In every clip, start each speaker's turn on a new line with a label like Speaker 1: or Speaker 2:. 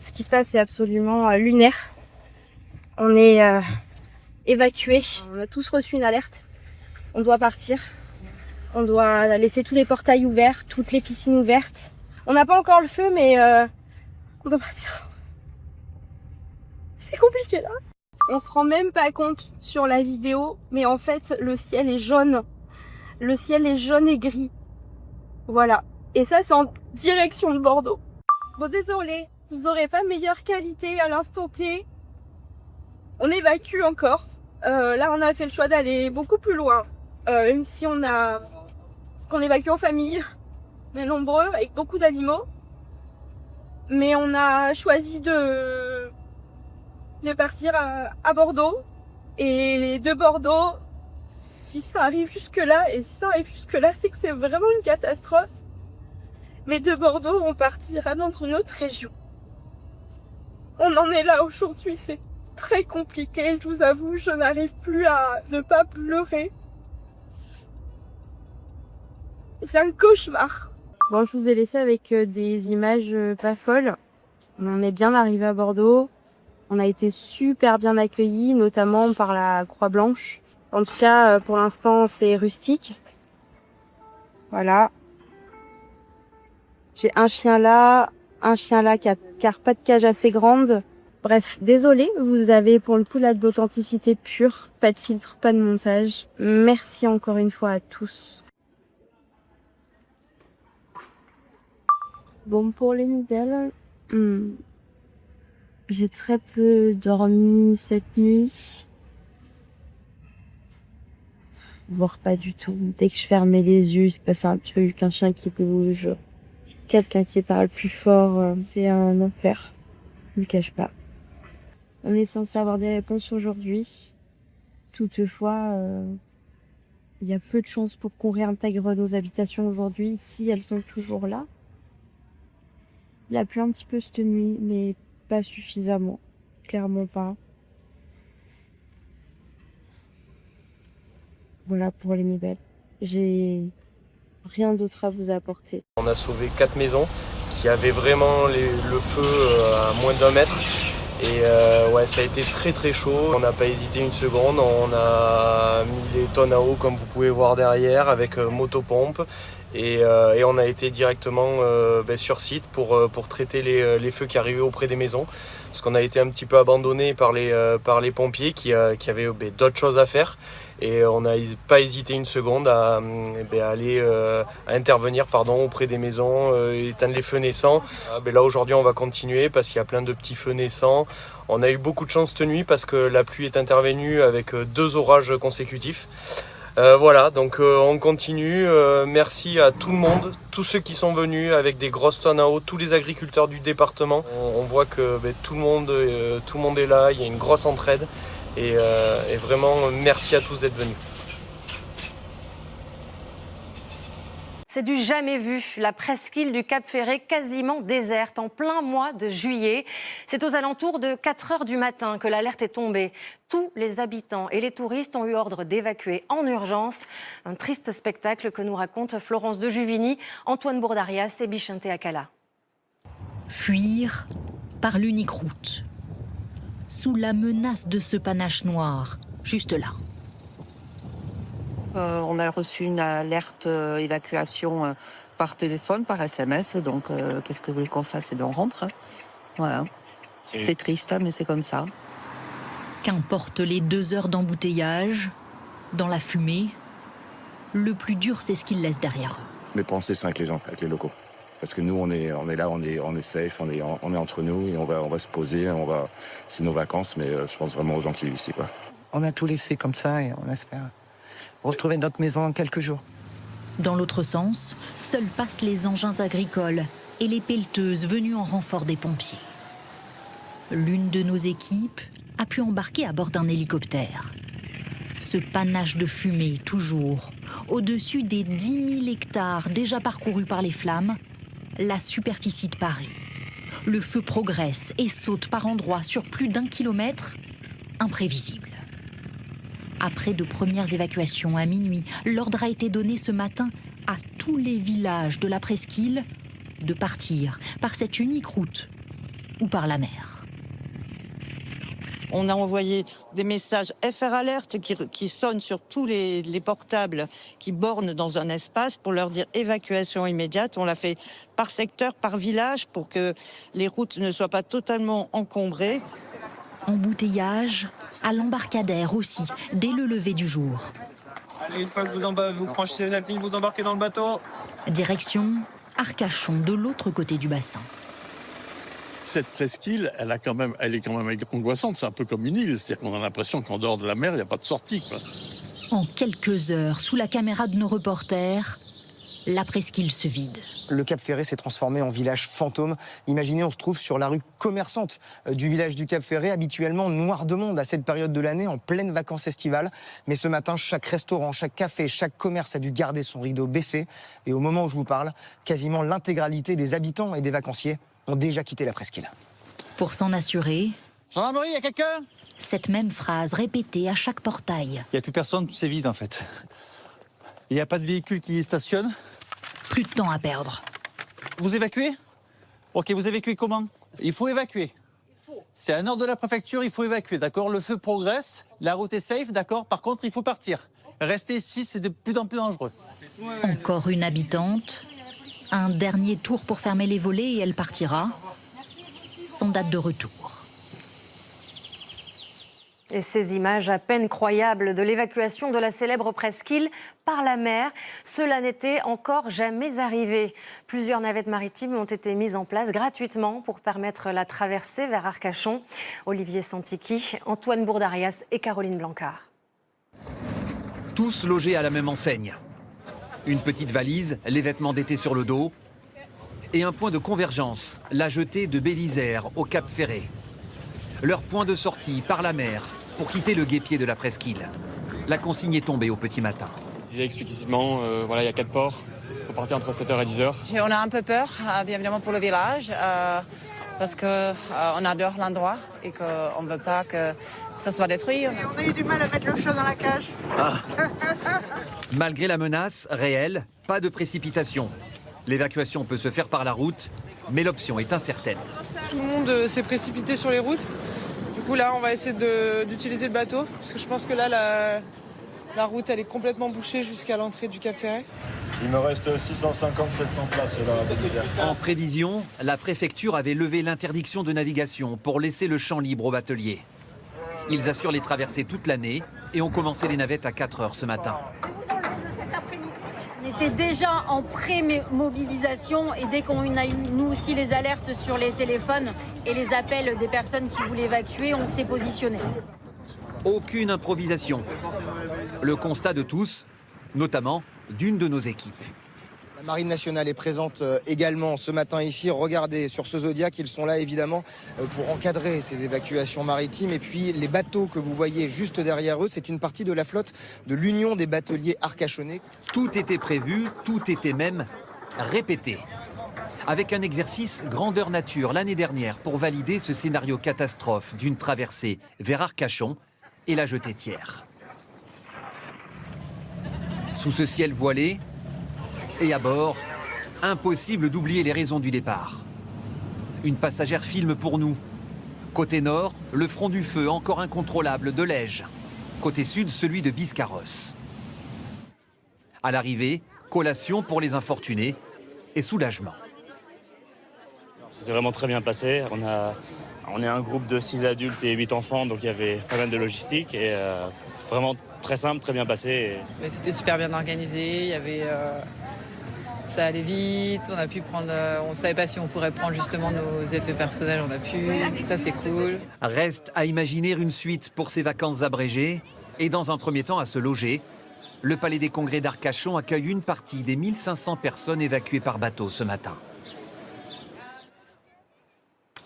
Speaker 1: Ce qui se passe est absolument lunaire. On est évacués. On a tous reçu une alerte. On doit partir. On doit laisser tous les portails ouverts, toutes les piscines ouvertes. On n'a pas encore le feu, mais on doit partir. C'est compliqué là. On se rend même pas compte sur la vidéo, mais en fait, le ciel est jaune. Le ciel est jaune et gris. Voilà. Et ça, c'est en direction de Bordeaux. Bon, désolé, vous aurez pas meilleure qualité à l'instant T. On évacue encore. Là, on a fait le choix d'aller beaucoup plus loin. Même si parce qu'on évacue en famille, mais nombreux, avec beaucoup d'animaux. Mais on a choisi de partir à Bordeaux. Et de Bordeaux, si ça arrive jusque-là, c'est que c'est vraiment une catastrophe. Mais de Bordeaux, on partira dans une autre région. On en est là aujourd'hui, c'est très compliqué, je vous avoue, je n'arrive plus à ne pas pleurer. C'est un cauchemar. Bon, je vous ai laissé avec des images pas folles. On est bien arrivé à Bordeaux. On a été super bien accueillis, notamment par la Croix-Blanche. En tout cas, pour l'instant, c'est rustique. Voilà. J'ai un chien là qui a pas de cage assez grande. Bref, désolé, vous avez pour le coup là de l'authenticité pure, pas de filtre, pas de montage. Merci encore une fois à tous. Bon, pour les nouvelles, j'ai très peu dormi cette nuit. Voire pas du tout. Dès que je fermais les yeux, c'est passé un truc, un chien qui bouge, quelqu'un qui parle plus fort, c'est un enfer. Je le cache pas. On est censé avoir des réponses aujourd'hui. Toutefois, il y a peu de chances pour qu'on réintègre nos habitations aujourd'hui, si elles sont toujours là. Il a plu un petit peu cette nuit, mais pas suffisamment. Clairement pas. Voilà pour les nouvelles. J'ai rien d'autre à vous apporter.
Speaker 2: On a sauvé 4 maisons qui avaient vraiment le feu à moins d'1 mètre. Et ouais, ça a été très très chaud. On n'a pas hésité une seconde. On a mis les tonnes à eau comme vous pouvez voir derrière avec motopompe. Et on a été directement sur site pour traiter les feux qui arrivaient auprès des maisons. Parce qu'on a été un petit peu abandonné par les pompiers qui avaient d'autres choses à faire. Et on n'a pas hésité une seconde à aller à intervenir auprès des maisons, éteindre les feux naissants. Là aujourd'hui on va continuer parce qu'il y a plein de petits feux naissants. On a eu beaucoup de chance cette nuit parce que la pluie est intervenue avec 2 orages consécutifs. Voilà, donc on continue. Merci à tout le monde, tous ceux qui sont venus avec des grosses tonnes à eau, tous les agriculteurs du département. On voit que tout le monde est là, il y a une grosse entraide. Et vraiment, merci à tous d'être venus.
Speaker 3: C'est du jamais vu, la presqu'île du Cap Ferret quasiment déserte en plein mois de juillet. C'est aux alentours de 4 heures du matin que l'alerte est tombée. Tous les habitants et les touristes ont eu ordre d'évacuer en urgence. Un triste spectacle que nous racontent Florence de Juvigny, Antoine Bourdarias et Bichente Akala.
Speaker 4: Fuir par l'unique route. Sous la menace de ce panache noir, juste là.
Speaker 5: On a reçu une alerte évacuation par téléphone, par SMS. Donc, qu'est-ce que vous voulez qu'on fasse? Et bien, on rentre. Voilà. C'est triste, mais c'est comme ça.
Speaker 4: Qu'importe les 2 heures d'embouteillage, dans la fumée, le plus dur, c'est ce qu'ils laissent derrière eux.
Speaker 6: Mais pensez ça avec les gens, avec les locaux. Parce que nous, on est là, on est safe, on est entre nous et on va se poser. C'est nos vacances, mais je pense vraiment aux gens qui vivent ici, quoi.
Speaker 7: On a tout laissé comme ça et on espère retrouver notre maison en quelques jours.
Speaker 4: Dans l'autre sens, seuls passent les engins agricoles et les pelleteuses venues en renfort des pompiers. L'une de nos équipes a pu embarquer à bord d'un hélicoptère. Ce panache de fumée, toujours, au-dessus des 10 000 hectares déjà parcourus par les flammes, la superficie de Paris. Le feu progresse et saute par endroits sur plus d'1 kilomètre, imprévisible. Après de premières évacuations à minuit, l'ordre a été donné ce matin à tous les villages de la presqu'île de partir par cette unique route ou par la mer.
Speaker 8: On a envoyé des messages FR Alert qui sonnent sur tous les portables qui bornent dans un espace pour leur dire évacuation immédiate. On l'a fait par secteur, par village, pour que les routes ne soient pas totalement encombrées.
Speaker 4: Embouteillage à l'embarcadère aussi, dès le lever du jour.
Speaker 9: Allez, une fois que vous franchissez la ligne, vous embarquez dans le bateau.
Speaker 4: Direction Arcachon, de l'autre côté du bassin.
Speaker 10: Cette presqu'île, elle est quand même angoissante. C'est un peu comme une île. C'est-à-dire qu'on a l'impression qu'en dehors de la mer, il n'y a pas de sortie, quoi.
Speaker 4: En quelques heures, sous la caméra de nos reporters, la presqu'île se vide.
Speaker 11: Le Cap Ferré s'est transformé en village fantôme. Imaginez, on se trouve sur la rue commerçante du village du Cap Ferré, habituellement noir de monde à cette période de l'année, en pleine vacances estivales. Mais ce matin, chaque restaurant, chaque café, chaque commerce a dû garder son rideau baissé. Et au moment où je vous parle, quasiment l'intégralité des habitants et des vacanciers ont déjà quitté la presqu'île.
Speaker 4: Pour s'en assurer,
Speaker 9: Gendarmerie, il y a quelqu'un?
Speaker 4: cette même phrase répétée à chaque portail.
Speaker 9: Il n'y a plus personne, c'est vide en fait. Il n'y a pas de véhicule qui stationne.
Speaker 4: Plus de temps à perdre.
Speaker 9: Vous évacuez? Ok, vous évacuez comment? Il faut évacuer. C'est un ordre de la préfecture, il faut évacuer, d'accord? Le feu progresse, la route est safe, d'accord? Par contre, il faut partir. Rester ici, c'est de plus en plus dangereux.
Speaker 4: Encore une habitante. Un dernier tour pour fermer les volets et elle partira. Sans date de retour.
Speaker 3: Et ces images à peine croyables de l'évacuation de la célèbre presqu'île par la mer, cela n'était encore jamais arrivé. Plusieurs navettes maritimes ont été mises en place gratuitement pour permettre la traversée vers Arcachon. Olivier Santiki, Antoine Bourdarias et Caroline Blancard.
Speaker 12: Tous logés à la même enseigne. Une petite valise, les vêtements d'été sur le dos et un point de convergence, la jetée de Bélisère au Cap Ferré. Leur point de sortie par la mer pour quitter le guépier de la presqu'île. La consigne est tombée au petit matin.
Speaker 13: Je disais explicitement, voilà, il y a 4 ports, il faut partir entre 7h et 10h.
Speaker 5: On a un peu peur, bien évidemment, pour le village, parce qu'on adore l'endroit et qu'on ne veut pas que ça soit détruit.
Speaker 14: On a eu du mal à mettre le chat dans la cage.
Speaker 12: Malgré la menace réelle, pas de précipitation. L'évacuation peut se faire par la route, mais l'option est incertaine.
Speaker 14: Tout le monde s'est précipité sur les routes. Du coup, là, on va essayer d'utiliser le bateau, parce que je pense que là, la route, elle est complètement bouchée jusqu'à l'entrée du Cap Ferré.
Speaker 15: Il me reste 650-700 places dans la Bélisère.
Speaker 12: En prévision, la préfecture avait levé l'interdiction de navigation pour laisser le champ libre aux bateliers. Ils assurent les traversées toute l'année et ont commencé les navettes à 4h ce matin.
Speaker 16: On était déjà en pré-mobilisation et dès qu'on a eu nous aussi les alertes sur les téléphones et les appels des personnes qui voulaient évacuer, on s'est positionné.
Speaker 12: Aucune improvisation. Le constat de tous, notamment d'une de nos équipes.
Speaker 11: La Marine nationale est présente également ce matin ici. Regardez sur ce Zodiac, ils sont là évidemment pour encadrer ces évacuations maritimes. Et puis les bateaux que vous voyez juste derrière eux, c'est une partie de la flotte de l'Union des bateliers arcachonnais.
Speaker 12: Tout était prévu, tout était même répété. Avec un exercice grandeur nature l'année dernière pour valider ce scénario catastrophe d'une traversée vers Arcachon et la jetée tiers. Sous ce ciel voilé, et à bord, impossible d'oublier les raisons du départ. Une passagère filme pour nous. Côté nord, le front du feu encore incontrôlable de Lège. Côté sud, celui de Biscarrosse. À l'arrivée, collation pour les infortunés et soulagement.
Speaker 13: Ça s'est vraiment très bien passé. On est un groupe de 6 adultes et 8 enfants, donc il y avait pas mal de logistique et vraiment très simple, très bien passé.
Speaker 5: C'était super bien organisé, il y avait... Ça allait vite, on a pu prendre, on ne savait pas si on pourrait prendre justement nos effets personnels, on a pu, ça c'est cool.
Speaker 12: Reste à imaginer une suite pour ces vacances abrégées et dans un premier temps à se loger. Le Palais des Congrès d'Arcachon accueille une partie des 1500 personnes évacuées par bateau ce matin.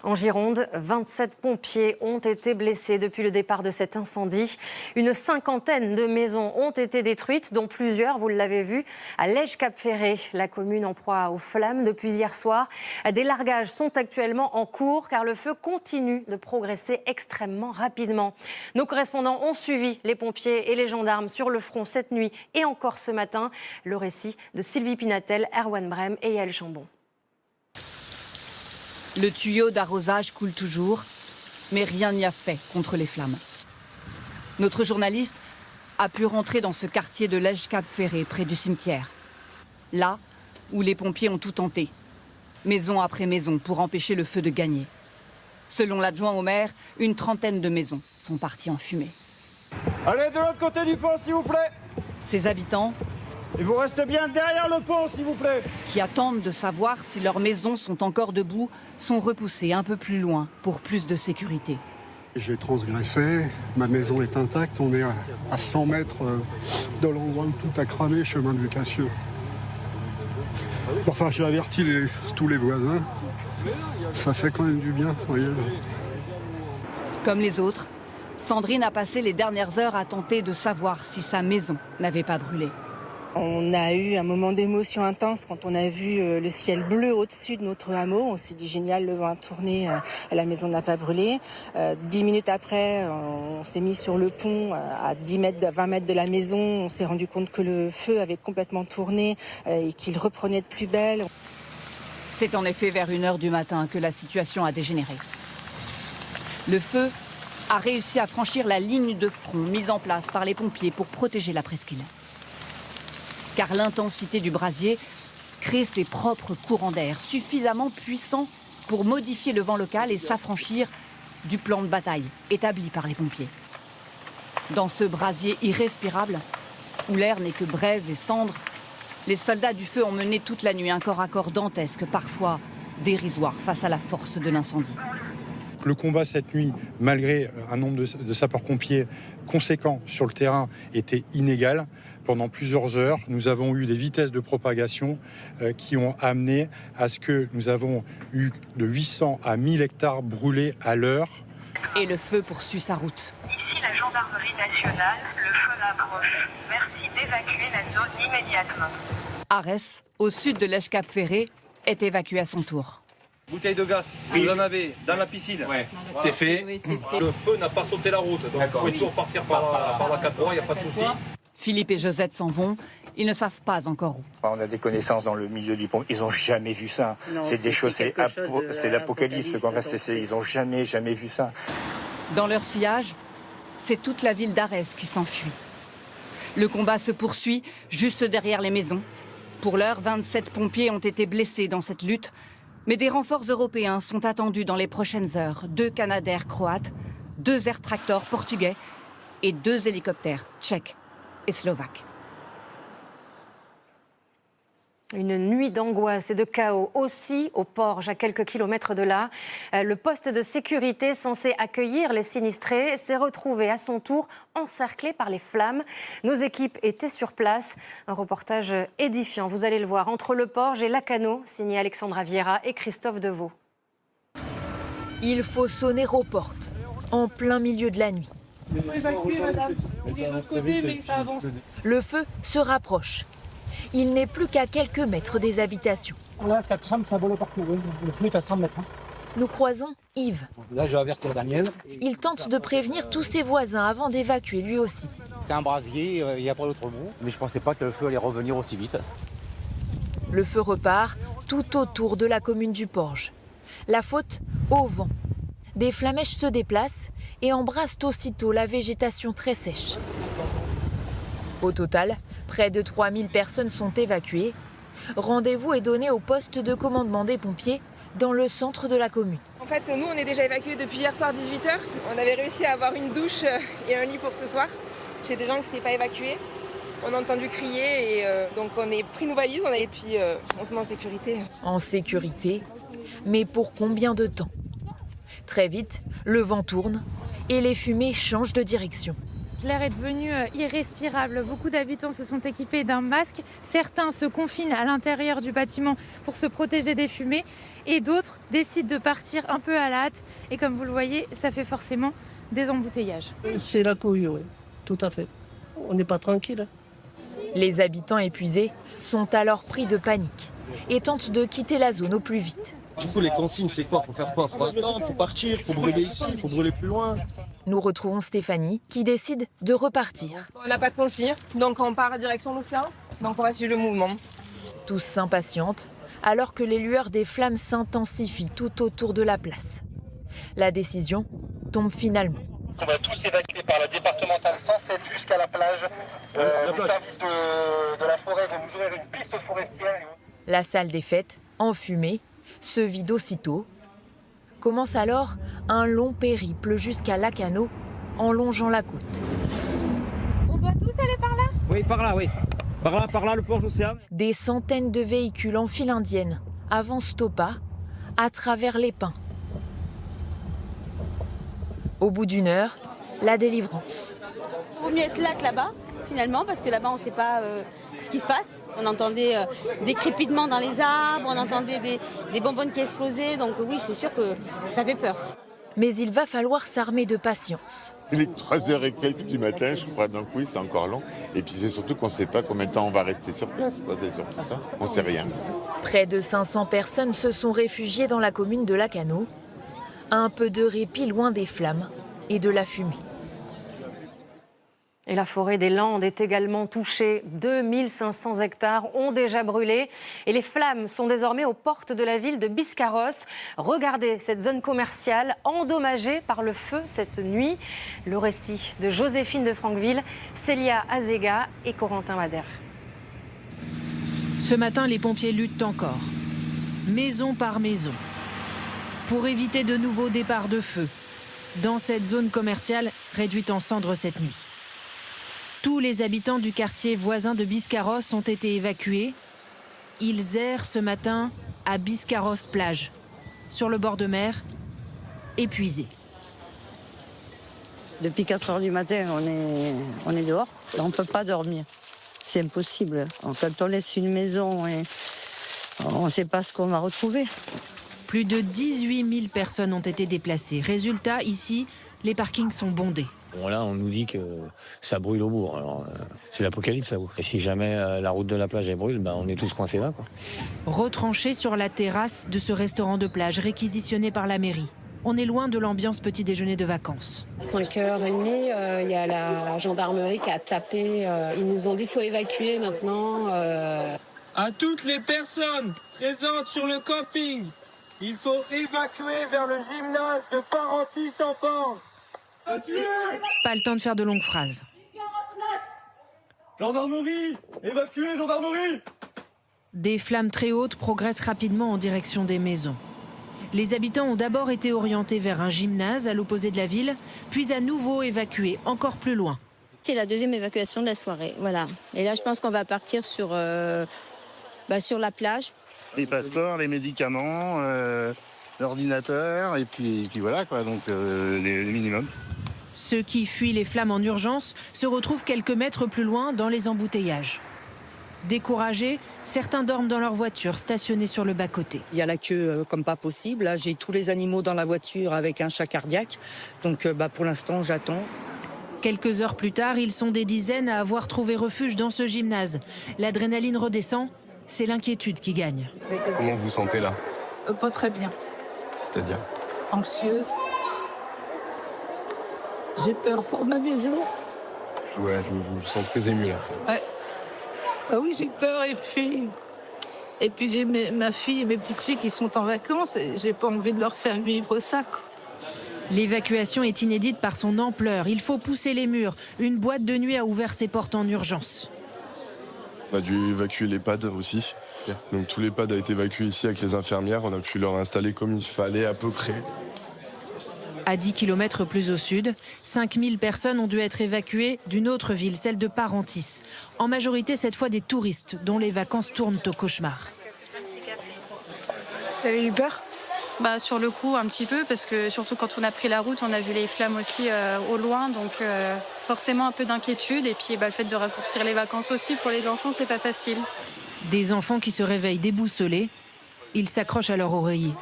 Speaker 3: En Gironde, 27 pompiers ont été blessés depuis le départ de cet incendie. Une cinquantaine de maisons ont été détruites, dont plusieurs, vous l'avez vu, à Lège-Cap-Ferré. La commune en proie aux flammes depuis hier soir. Des largages sont actuellement en cours car le feu continue de progresser extrêmement rapidement. Nos correspondants ont suivi les pompiers et les gendarmes sur le front cette nuit et encore ce matin. Le récit de Sylvie Pinatel, Erwan Brem et Yael Chambon.
Speaker 17: Le tuyau d'arrosage coule toujours, mais rien n'y a fait contre les flammes. Notre journaliste a pu rentrer dans ce quartier de Lège-Cap-Ferré, près du cimetière. Là où les pompiers ont tout tenté, maison après maison, pour empêcher le feu de gagner. Selon l'adjoint au maire, une trentaine de maisons sont parties en fumée.
Speaker 15: Allez de l'autre côté du pont, s'il vous plaît.
Speaker 17: Ces habitants,
Speaker 15: Et vous restez bien derrière le pont, s'il vous plaît.
Speaker 17: qui attendent de savoir si leurs maisons sont encore debout, sont repoussés un peu plus loin pour plus de sécurité.
Speaker 18: J'ai transgressé, ma maison est intacte, on est à 100 mètres de l'endroit où tout a cramé, chemin de Lucassieux. Enfin, j'ai averti tous les voisins, ça fait quand même du bien, vous voyez.
Speaker 17: Comme les autres, Sandrine a passé les dernières heures à tenter de savoir si sa maison n'avait pas brûlé.
Speaker 19: On a eu un moment d'émotion intense quand on a vu le ciel bleu au-dessus de notre hameau. On s'est dit génial, le vent a tourné, la maison n'a pas brûlé. 10 minutes après, on s'est mis sur le pont à 10 mètres, 20 mètres de la maison. On s'est rendu compte que le feu avait complètement tourné et qu'il reprenait de plus belle.
Speaker 17: C'est en effet vers 1h du matin que la situation a dégénéré. Le feu a réussi à franchir la ligne de front mise en place par les pompiers pour protéger la presqu'île. Car l'intensité du brasier crée ses propres courants d'air suffisamment puissants pour modifier le vent local et s'affranchir du plan de bataille établi par les pompiers. Dans ce brasier irrespirable, où l'air n'est que braise et cendres, les soldats du feu ont mené toute la nuit un corps à corps dantesque, parfois dérisoire face à la force de l'incendie.
Speaker 20: Le combat cette nuit, malgré un nombre de sapeurs-pompiers conséquents sur le terrain, était inégal. Pendant plusieurs heures, nous avons eu des vitesses de propagation qui ont amené à ce que nous avons eu de 800 à 1000 hectares brûlés à l'heure.
Speaker 17: Et le feu poursuit sa route.
Speaker 21: Ici la gendarmerie nationale, le feu approche. Merci d'évacuer la zone immédiatement.
Speaker 17: Arès, au sud de Lège-Cap-Ferré, est évacué à son tour.
Speaker 22: Bouteille de gaz, si vous en avez, dans la piscine.
Speaker 23: Ouais. C'est fait.
Speaker 22: Oui, c'est fait. Le feu n'a pas sauté la route, donc vous pouvez toujours partir par la 4 voies, il n'y a pas de souci.
Speaker 17: Philippe et Josette s'en vont. Ils ne savent pas encore où.
Speaker 24: On a des connaissances dans le milieu du pont. Ils n'ont jamais vu ça. C'est des choses, c'est l'apocalypse. Ils n'ont jamais vu ça.
Speaker 17: Dans leur sillage, c'est toute la ville d'Arès qui s'enfuit. Le combat se poursuit juste derrière les maisons. Pour l'heure, 27 pompiers ont été blessés dans cette lutte. Mais des renforts européens sont attendus dans les prochaines heures. 2 Canadair croates, 2 Air Tractor portugais et 2 hélicoptères tchèques et slovaques.
Speaker 3: Une nuit d'angoisse et de chaos aussi au Porge, à quelques kilomètres de là. Le poste de sécurité censé accueillir les sinistrés s'est retrouvé à son tour encerclé par les flammes. Nos équipes étaient sur place. Un reportage édifiant, vous allez le voir, entre le Porge et Lacanau, signé Alexandra Vieira et Christophe Deveau.
Speaker 25: Il faut sonner aux portes, en plein milieu de la nuit.
Speaker 26: Il faut évacuer, madame. Il est de l'autre côté, mais ça avance.
Speaker 25: Le feu se rapproche. Il n'est plus qu'à quelques mètres des habitations.
Speaker 27: Là, ça crame, ça vole partout. Le feu est à 100 mètres.
Speaker 25: Nous croisons Yves.
Speaker 27: Là, je vais avertir Daniel.
Speaker 25: Il tente de prévenir tous ses voisins avant d'évacuer lui aussi.
Speaker 27: C'est un brasier, il n'y a pas d'autre mot. Mais je ne pensais pas que le feu allait revenir aussi vite.
Speaker 25: Le feu repart tout autour de la commune du Porge. La faute au vent. Des flamèches se déplacent et embrassent aussitôt la végétation très sèche. Au total, près de 3000 personnes sont évacuées. Rendez-vous est donné au poste de commandement des pompiers dans le centre de la commune.
Speaker 28: En fait, nous, on est déjà évacués depuis hier soir 18h. On avait réussi à avoir une douche et un lit pour ce soir. Chez des gens qui n'étaient pas évacués. On a entendu crier et donc on a pris nos valises et puis on se met en sécurité.
Speaker 25: En sécurité, mais pour combien de temps? Très vite, le vent tourne et les fumées changent de direction.
Speaker 29: L'air est devenu irrespirable. Beaucoup d'habitants se sont équipés d'un masque. Certains se confinent à l'intérieur du bâtiment pour se protéger des fumées. Et d'autres décident de partir un peu à la hâte. Et comme vous le voyez, ça fait forcément des embouteillages.
Speaker 27: C'est la couille, oui. Tout à fait. On n'est pas tranquille.
Speaker 25: Les habitants épuisés sont alors pris de panique et tentent de quitter la zone au plus vite.
Speaker 23: Du coup, les consignes, c'est quoi? Faut faire quoi? Faut attendre, faut partir, faut brûler ici, faut brûler plus loin.
Speaker 25: Nous retrouvons Stéphanie qui décide de repartir.
Speaker 28: On n'a pas de consigne, donc on part à direction de l'océan. Donc on va suivre le mouvement.
Speaker 25: Tous s'impatientent, alors que les lueurs des flammes s'intensifient tout autour de la place. La décision tombe finalement.
Speaker 1: On va tous évacuer par la départementale 107 jusqu'à la plage. Les services de la forêt vont nous ouvrir une piste forestière.
Speaker 25: La salle des fêtes, enfumée, se vide aussitôt. Commence alors un long périple jusqu'à Lacanau, en longeant la côte.
Speaker 29: On doit tous aller par là?
Speaker 23: Oui, par là, oui. Par là, le port Océane.
Speaker 25: Des centaines de véhicules en file indienne avancent au pas, à travers les pins. Au bout d'une heure, la délivrance.
Speaker 2: Il vaut mieux être là que là-bas, finalement, parce que là-bas, on ne sait pas ce qui se passe. On entendait des crépitements dans les arbres, on entendait des bonbonnes qui explosaient. Donc oui, c'est sûr que ça fait peur.
Speaker 25: Mais il va falloir s'armer de patience.
Speaker 4: Il est 3h et quelques du matin, je crois, donc oui, c'est encore long. Et puis c'est surtout qu'on ne sait pas combien de temps on va rester sur place, quoi. C'est surtout ça, on ne sait rien.
Speaker 25: Près de 500 personnes se sont réfugiées dans la commune de Lacanau. Un peu de répit loin des flammes et de la fumée.
Speaker 3: Et la forêt des Landes est également touchée. 2500 hectares ont déjà brûlé. Et les flammes sont désormais aux portes de la ville de Biscarrosse. Regardez cette zone commerciale endommagée par le feu cette nuit. Le récit de Joséphine de Franqueville, Célia Azega et Corentin Madère.
Speaker 6: Ce matin, les pompiers luttent encore, maison par maison, pour éviter de nouveaux départs de feu dans cette zone commerciale réduite en cendres cette nuit. Tous les habitants du quartier voisin de Biscarrosse ont été évacués. Ils errent ce matin à Biscarrosse-Plage, sur le bord de mer, épuisés.
Speaker 5: Depuis 4h du matin, on est dehors. On ne peut pas dormir. C'est impossible. Quand on laisse une maison, on ne sait pas ce qu'on va retrouver.
Speaker 6: Plus de 18 000 personnes ont été déplacées. Résultat, ici, les parkings sont bondés.
Speaker 7: Bon, là, on nous dit que ça brûle au bourg. Alors, c'est l'apocalypse, ça vaut. Et si jamais la route de la plage elle brûle, ben, on est tous coincés là, quoi.
Speaker 6: Retranchés sur la terrasse de ce restaurant de plage réquisitionné par la mairie. On est loin de l'ambiance petit déjeuner de vacances.
Speaker 8: 5h30, il y a la gendarmerie qui a tapé. Ils nous ont dit qu'il faut évacuer maintenant.
Speaker 23: À toutes les personnes présentes sur le camping, il faut évacuer vers le gymnase de Parentis-en-Pente.
Speaker 6: Pas le temps de faire de longues phrases.
Speaker 23: Gendarmerie! Évacuez, gendarmerie!
Speaker 6: Des flammes très hautes progressent rapidement en direction des maisons. Les habitants ont d'abord été orientés vers un gymnase à l'opposé de la ville, puis à nouveau évacués encore plus loin.
Speaker 2: C'est la deuxième évacuation de la soirée, voilà. Et là, je pense qu'on va partir sur la plage.
Speaker 9: Les passeports, les médicaments, l'ordinateur, et puis voilà, quoi, donc les minimums.
Speaker 6: Ceux qui fuient les flammes en urgence se retrouvent quelques mètres plus loin dans les embouteillages. Découragés, certains dorment dans leur voiture stationnée sur le bas-côté.
Speaker 10: Il y a la queue comme pas possible. Là, j'ai tous les animaux dans la voiture avec un chat cardiaque. Donc pour l'instant, j'attends.
Speaker 6: Quelques heures plus tard, ils sont des dizaines à avoir trouvé refuge dans ce gymnase. L'adrénaline redescend, c'est l'inquiétude qui gagne.
Speaker 14: Comment vous vous sentez là?
Speaker 30: Pas très bien.
Speaker 14: C'est-à-dire?
Speaker 30: Anxieuse. J'ai peur pour ma maison.
Speaker 14: Ouais, je vous sens très ému là.
Speaker 30: Ouais. Ah oui, j'ai peur et puis j'ai ma fille et mes petites filles qui sont en vacances et j'ai pas envie de leur faire vivre ça.
Speaker 6: L'évacuation est inédite par son ampleur. Il faut pousser les murs. Une boîte de nuit a ouvert ses portes en urgence.
Speaker 14: On a dû évacuer les pads aussi. Donc tous les pads ont été évacués ici avec les infirmières. On a pu leur installer comme il fallait à peu près.
Speaker 6: À 10 km plus au sud, 5000 personnes ont dû être évacuées d'une autre ville, celle de Parentis. En majorité, cette fois, des touristes dont les vacances tournent au cauchemar.
Speaker 30: Vous avez eu peur?
Speaker 2: Sur le coup, un petit peu, parce que surtout quand on a pris la route, on a vu les flammes aussi au loin. Donc forcément un peu d'inquiétude. Et puis le fait de raccourcir les vacances aussi, pour les enfants, c'est pas facile.
Speaker 6: Des enfants qui se réveillent déboussolés. Ils s'accrochent à leur oreiller.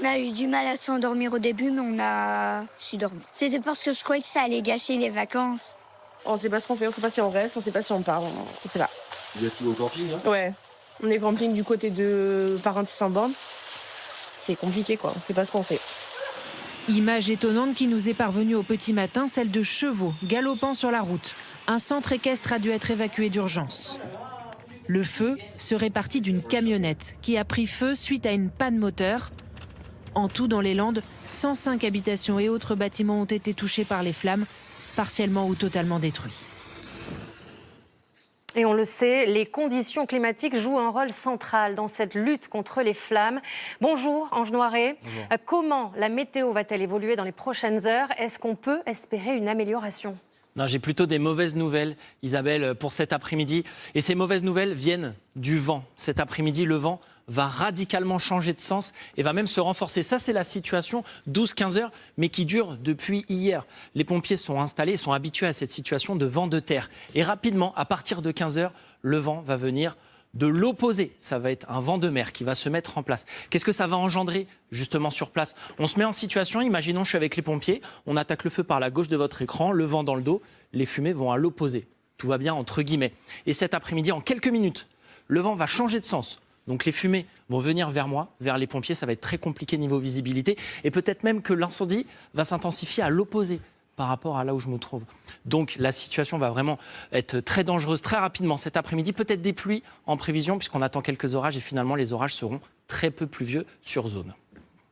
Speaker 31: On a eu du mal à s'endormir au début, mais on a su dormir. C'était parce que je croyais que ça allait gâcher les vacances.
Speaker 2: On sait pas ce qu'on fait, on sait pas si on reste, on sait pas si on part, on sait pas.
Speaker 14: Vous êtes tout au camping, hein?
Speaker 2: Ouais, on est camping du côté de Parentis-en-Borne. C'est compliqué, quoi, on sait pas ce qu'on fait.
Speaker 6: Image étonnante qui nous est parvenue au petit matin, celle de chevaux galopant sur la route. Un centre équestre a dû être évacué d'urgence. Le feu serait parti d'une camionnette qui a pris feu suite à une panne moteur. En tout, dans les Landes, 105 habitations et autres bâtiments ont été touchés par les flammes, partiellement ou totalement détruits.
Speaker 3: Et on le sait, les conditions climatiques jouent un rôle central dans cette lutte contre les flammes. Bonjour Ange Noiret. Bonjour. Comment la météo va-t-elle évoluer dans les prochaines heures? Est-ce qu'on peut espérer une amélioration?
Speaker 11: Non, j'ai plutôt des mauvaises nouvelles, Isabelle, pour cet après-midi. Et ces mauvaises nouvelles viennent du vent. Cet après-midi, le vent va radicalement changer de sens et va même se renforcer. Ça, c'est la situation 12-15 heures, mais qui dure depuis hier. Les pompiers sont installés, sont habitués à cette situation de vent de terre. Et rapidement, à partir de 15 heures, le vent va venir de l'opposé. Ça va être un vent de mer qui va se mettre en place. Qu'est-ce que ça va engendrer justement sur place? On se met en situation, imaginons je suis avec les pompiers, on attaque le feu par la gauche de votre écran, le vent dans le dos, les fumées vont à l'opposé. Tout va bien entre guillemets. Et cet après-midi, en quelques minutes, le vent va changer de sens. Donc les fumées vont venir vers moi, vers les pompiers, ça va être très compliqué niveau visibilité. Et peut-être même que l'incendie va s'intensifier à l'opposé par rapport à là où je me trouve. Donc la situation va vraiment être très dangereuse très rapidement cet après-midi. Peut-être des pluies en prévision puisqu'on attend quelques orages et finalement les orages seront très peu pluvieux sur zone.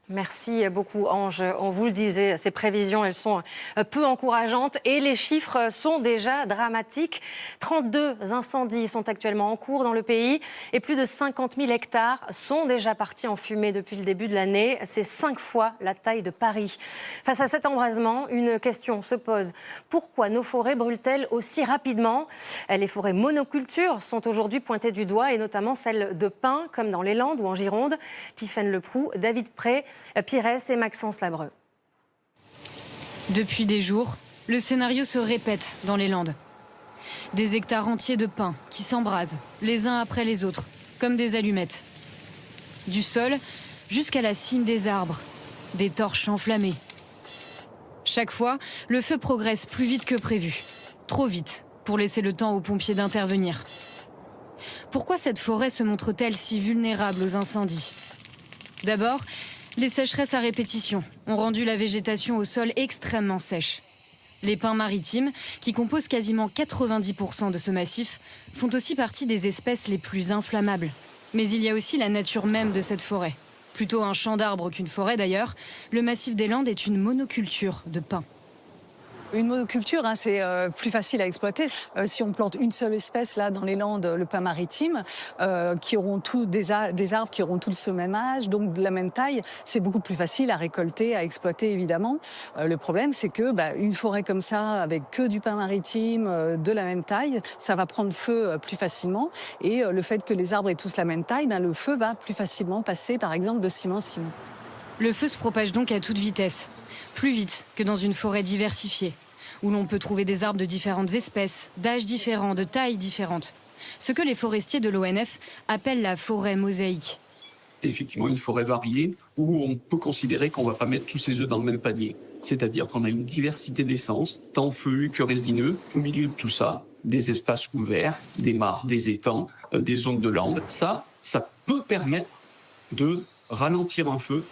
Speaker 3: Merci beaucoup Ange. On vous le disait, ces prévisions, elles sont peu encourageantes et les chiffres sont déjà dramatiques. 32 incendies sont actuellement en cours dans le pays et plus de 50 000 hectares sont déjà partis en fumée depuis le début de l'année. C'est 5 fois la taille de Paris. Face à cet embrasement, une question se pose. Pourquoi nos forêts brûlent-elles aussi rapidement? Les forêts monocultures sont aujourd'hui pointées du doigt et notamment celles de pins comme dans les Landes ou en Gironde. Tiffaine Leproux, David Pré, Pires et Maxence Labreux.
Speaker 12: Depuis des jours, le scénario se répète dans les Landes. Des hectares entiers de pins qui s'embrasent, les uns après les autres, comme des allumettes. Du sol jusqu'à la cime des arbres, des torches enflammées. Chaque fois, le feu progresse plus vite que prévu. Trop vite pour laisser le temps aux pompiers d'intervenir. Pourquoi cette forêt se montre-t-elle si vulnérable aux incendies? D'abord, les sécheresses à répétition ont rendu la végétation au sol extrêmement sèche. Les pins maritimes, qui composent quasiment 90% de ce massif, font aussi partie des espèces les plus inflammables. Mais il y a aussi la nature même de cette forêt. Plutôt un champ d'arbres qu'une forêt d'ailleurs, le massif des Landes est une monoculture de pins.
Speaker 13: Une monoculture, c'est plus facile à exploiter. Si on plante une seule espèce, là, dans les Landes, le pin maritime, qui auront tous des arbres qui auront tous le même âge, donc de la même taille, c'est beaucoup plus facile à récolter, à exploiter, évidemment. Le problème, c'est que une forêt comme ça, avec que du pin maritime de la même taille, ça va prendre feu plus facilement. Et le fait que les arbres aient tous la même taille, le feu va plus facilement passer, par exemple, de ciment en ciment.
Speaker 12: Le feu se propage donc à toute vitesse, plus vite que dans une forêt diversifiée, où l'on peut trouver des arbres de différentes espèces, d'âges différents, de tailles différentes. Ce que les forestiers de l'ONF appellent la forêt mosaïque.
Speaker 15: C'est effectivement une forêt variée où on peut considérer qu'on ne va pas mettre tous ses œufs dans le même panier. C'est-à-dire qu'on a une diversité d'essences, tant feuillus que résineux. Au milieu de tout ça, des espaces couverts, des mares, des étangs, des zones de landes. Ça peut permettre de ralentir un feu.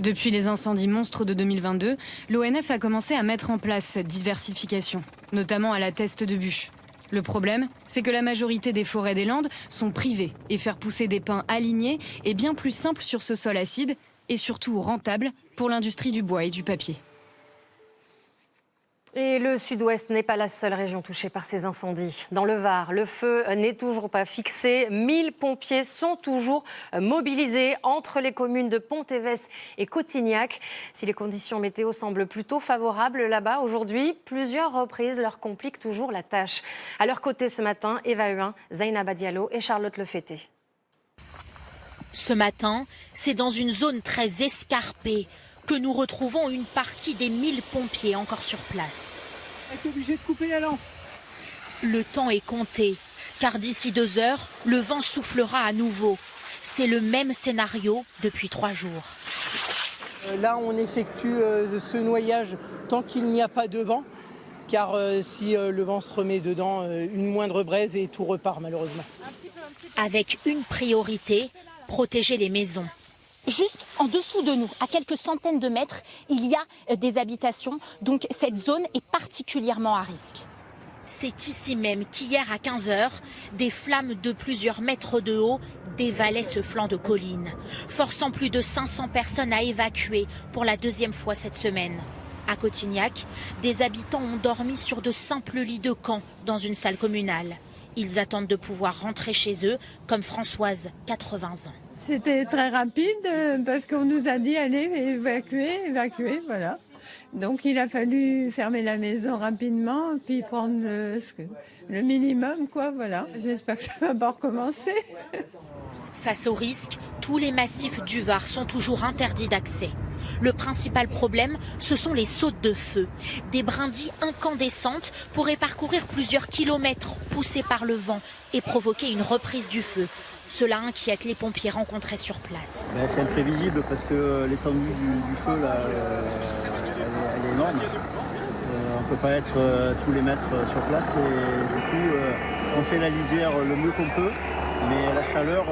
Speaker 12: Depuis les incendies monstres de 2022, l'ONF a commencé à mettre en place cette diversification, notamment à la Teste de Buch. Le problème, c'est que la majorité des forêts des Landes sont privées et faire pousser des pins alignés est bien plus simple sur ce sol acide et surtout rentable pour l'industrie du bois et du papier.
Speaker 3: Et le sud-ouest n'est pas la seule région touchée par ces incendies. Dans le Var, le feu n'est toujours pas fixé. 1000 pompiers sont toujours mobilisés entre les communes de Pont-Évès et Cotignac. Si les conditions météo semblent plutôt favorables là-bas, aujourd'hui, plusieurs reprises leur compliquent toujours la tâche. À leur côté ce matin, Eva Huin, Zainaba Diallo et Charlotte Lefetté.
Speaker 16: Ce matin, c'est dans une zone très escarpée que nous retrouvons une partie des 1000 pompiers encore sur place.
Speaker 18: On est obligé de couper la lance.
Speaker 16: Le temps est compté, car d'ici 2 heures, le vent soufflera à nouveau. C'est le même scénario depuis 3 jours.
Speaker 18: Là, on effectue ce noyage tant qu'il n'y a pas de vent, car si le vent se remet dedans, une moindre braise et tout repart malheureusement.
Speaker 16: Avec une priorité, protéger les maisons.
Speaker 19: Juste en dessous de nous, à quelques centaines de mètres, il y a des habitations. Donc cette zone est particulièrement à risque.
Speaker 16: C'est ici même qu'hier à 15h, des flammes de plusieurs mètres de haut dévalaient ce flanc de colline, forçant plus de 500 personnes à évacuer pour la deuxième fois cette semaine. À Cotignac, des habitants ont dormi sur de simples lits de camp dans une salle communale. Ils attendent de pouvoir rentrer chez eux, comme Françoise, 80 ans.
Speaker 1: C'était très rapide parce qu'on nous a dit allez évacuer, voilà. Donc il a fallu fermer la maison rapidement, puis prendre le minimum, quoi, voilà. J'espère que ça va pas recommencer.
Speaker 16: Face au risque, tous les massifs du Var sont toujours interdits d'accès. Le principal problème, ce sont les sautes de feu. Des brindilles incandescentes pourraient parcourir plusieurs kilomètres, poussées par le vent, et provoquer une reprise du feu. Cela inquiète les pompiers rencontrés sur place.
Speaker 4: C'est imprévisible parce que l'étendue du feu, là, elle est énorme. On ne peut pas être tous les mètres sur place et du coup, on fait la lisière le mieux qu'on peut. Mais la chaleur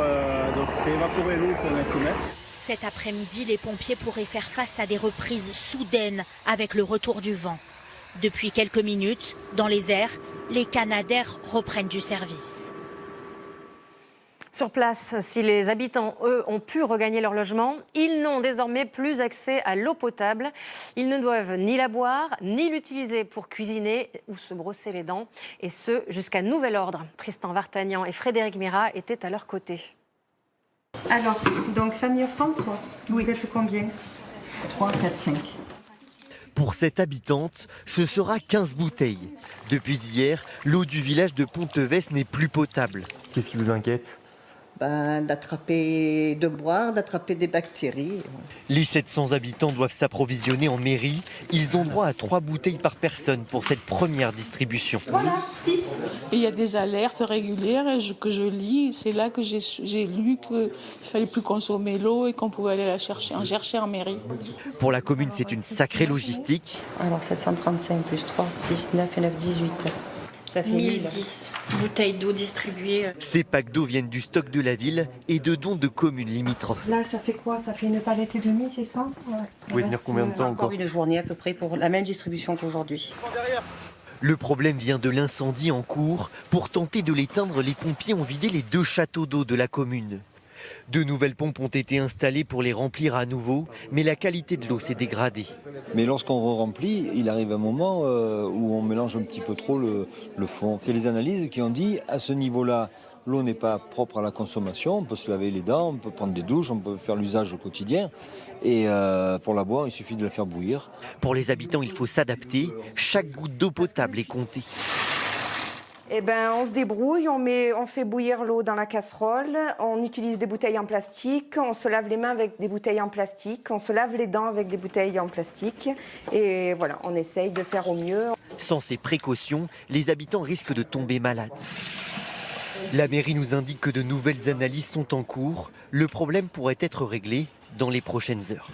Speaker 4: fait évaporer l'eau pour un mètre.
Speaker 16: Cet après-midi, les pompiers pourraient faire face à des reprises soudaines avec le retour du vent. Depuis quelques minutes, dans les airs, les Canadair reprennent du service.
Speaker 3: Sur place, si les habitants, eux, ont pu regagner leur logement, ils n'ont désormais plus accès à l'eau potable. Ils ne doivent ni la boire, ni l'utiliser pour cuisiner ou se brosser les dents. Et ce, jusqu'à nouvel ordre. Tristan Vartagnan et Frédéric Mira étaient à leur côté.
Speaker 17: Alors, donc famille François, vous êtes combien?
Speaker 20: 3, 4, 5.
Speaker 21: Pour cette habitante, ce sera 15 bouteilles. Depuis hier, l'eau du village de Pontevès n'est plus potable.
Speaker 22: Qu'est-ce qui vous inquiète ?
Speaker 20: De boire, d'attraper des bactéries.
Speaker 21: Les 700 habitants doivent s'approvisionner en mairie. Ils ont droit à 3 bouteilles par personne pour cette première distribution.
Speaker 17: Voilà, 6.
Speaker 30: Il y a des alertes régulières que je lis. C'est là que j'ai lu qu'il ne fallait plus consommer l'eau et qu'on pouvait aller en chercher en mairie.
Speaker 21: Pour la commune, c'est une sacrée logistique.
Speaker 17: Alors 735 plus 3, 6, 9 et 9, 18. Ça fait
Speaker 24: 1010 bouteilles d'eau distribuées.
Speaker 21: Ces packs d'eau viennent du stock de la ville et de dons de communes limitrophes.
Speaker 17: Là, ça fait quoi? Ça fait une palette et demie, c'est ça? Ouais.
Speaker 22: Vous pouvez tenir combien de temps encore?
Speaker 17: Une journée à peu près pour la même distribution qu'aujourd'hui.
Speaker 21: Le problème vient de l'incendie en cours. Pour tenter de l'éteindre, les pompiers ont vidé les 2 châteaux d'eau de la commune. De nouvelles pompes ont été installées pour les remplir à nouveau, mais la qualité de l'eau s'est dégradée.
Speaker 26: Mais lorsqu'on remplit, il arrive un moment où on mélange un petit peu trop le fond. C'est les analyses qui ont dit, à ce niveau-là, l'eau n'est pas propre à la consommation, on peut se laver les dents, on peut prendre des douches, on peut faire l'usage au quotidien. Et pour la boire, il suffit de la faire bouillir.
Speaker 21: Pour les habitants, il faut s'adapter. Chaque goutte d'eau potable est comptée.
Speaker 17: Eh ben, on se débrouille, on fait bouillir l'eau dans la casserole, on utilise des bouteilles en plastique, on se lave les mains avec des bouteilles en plastique, on se lave les dents avec des bouteilles en plastique. Et voilà, on essaye de faire au mieux.
Speaker 21: Sans ces précautions, les habitants risquent de tomber malades. La mairie nous indique que de nouvelles analyses sont en cours. Le problème pourrait être réglé dans les prochaines heures.